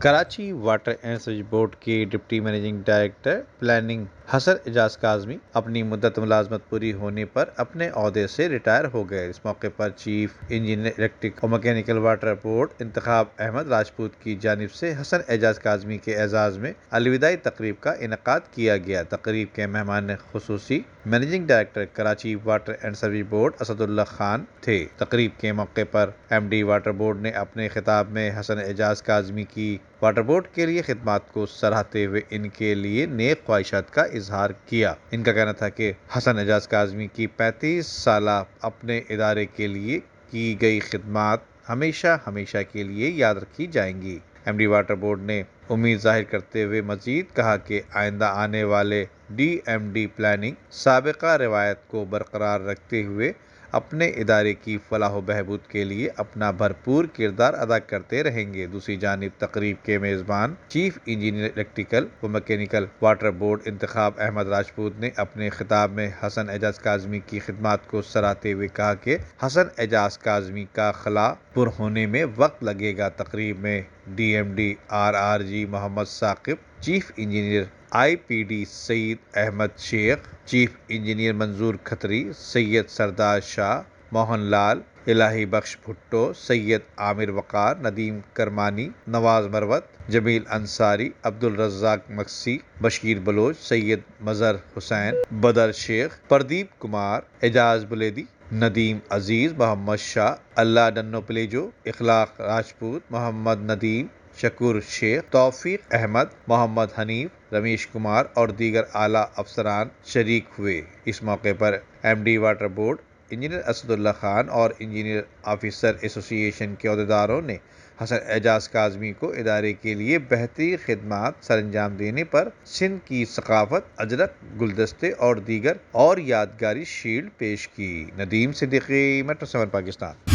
Karachi water and sewerage board کے deputy managing director planning حسن اعجاز کاظمی اپنی مدت ملازمت پوری ہونے پر اپنے عہدے سے ریٹائر ہو گئے۔ اس موقع پر چیف انجینئر الیکٹرک اور میکینیکل واٹر بورڈ انتخاب احمد راجپوت کی جانب سے حسن اعجاز کاظمی کے اعزاز میں الوداعی تقریب کا انعقاد کیا گیا۔ تقریب کے مہمان خصوصی managing director Karachi water and sewerage board Asad Ullah Khan تھے۔ تقریب کے موقع پر ایم ڈی واٹر بورڈ نے اپنے خطاب میں حسن اعجاز کاظمی کی واٹر بورڈ کے لیے خدمات کو سراہتے ہوئے ان کے لیے نیک خواہشات کا اظہار کیا۔ ان کا کہنا تھا کہ حسن اعجاز کاظمی کی 35 سالہ اپنے ادارے کے لیے کی گئی خدمات ہمیشہ کے لیے یاد رکھی جائیں گی۔ ایم ڈی واٹر بورڈ نے امید ظاہر کرتے ہوئے مزید کہا کہ آئندہ آنے والے ڈی ایم ڈی پلاننگ سابقہ روایت کو برقرار رکھتے ہوئے اپنے ادارے کی فلاح و بہبود کے لیے اپنا بھرپور کردار ادا کرتے رہیں گے۔ دوسری جانب تقریب کے میزبان چیف انجینئر الیکٹریکل و میکینیکل واٹر بورڈ انتخاب احمد راجپوت نے اپنے خطاب میں حسن اعجاز کاظمی کی خدمات کو سراہتے ہوئے کہا کہ حسن اعجاز کاظمی کا خلا پر ہونے میں وقت لگے گا۔ تقریب میں D M D R R G Muhammad Saqib, chief engineer I P D Saeed Ahmed Shaikh, chief engineer Manzoor Khatri, Syed Sardar Shah, Mohan Lal, Elahi Bakhsh Bhutto, Syed Amir Waqar, Nadeem Kirmani, Nawaz Marwat, Jameel Ansari, Abdulrazzaq Maksi, Bashir Baloch, Syed Mazhar Hussain, Badar Shaikh, Pradeep Kumar, اعجاز بلیدی، ندیم عزیز، محمد شاہ، اللہ ڈنو پلیجو، اخلاق راجپوت، محمد ندیم، شکور شیخ، توفیق احمد، محمد حنیف، رمیش کمار اور دیگر اعلیٰ افسران شریک ہوئے۔ اس موقع پر M D water board engineer Asad Ullah Khan اور انجینئر آفیسر ایسوسی ایشن کے عہدیداروں نے حسن اعجاز کاظمی کو ادارے کے لیے بہترین خدمات سر انجام دینے پر سندھ کی ثقافت، اجرک، گلدستے اور دیگر اور یادگاری شیلڈ پیش کی۔ ندیم صدیقی، میٹرو 7 پاکستان۔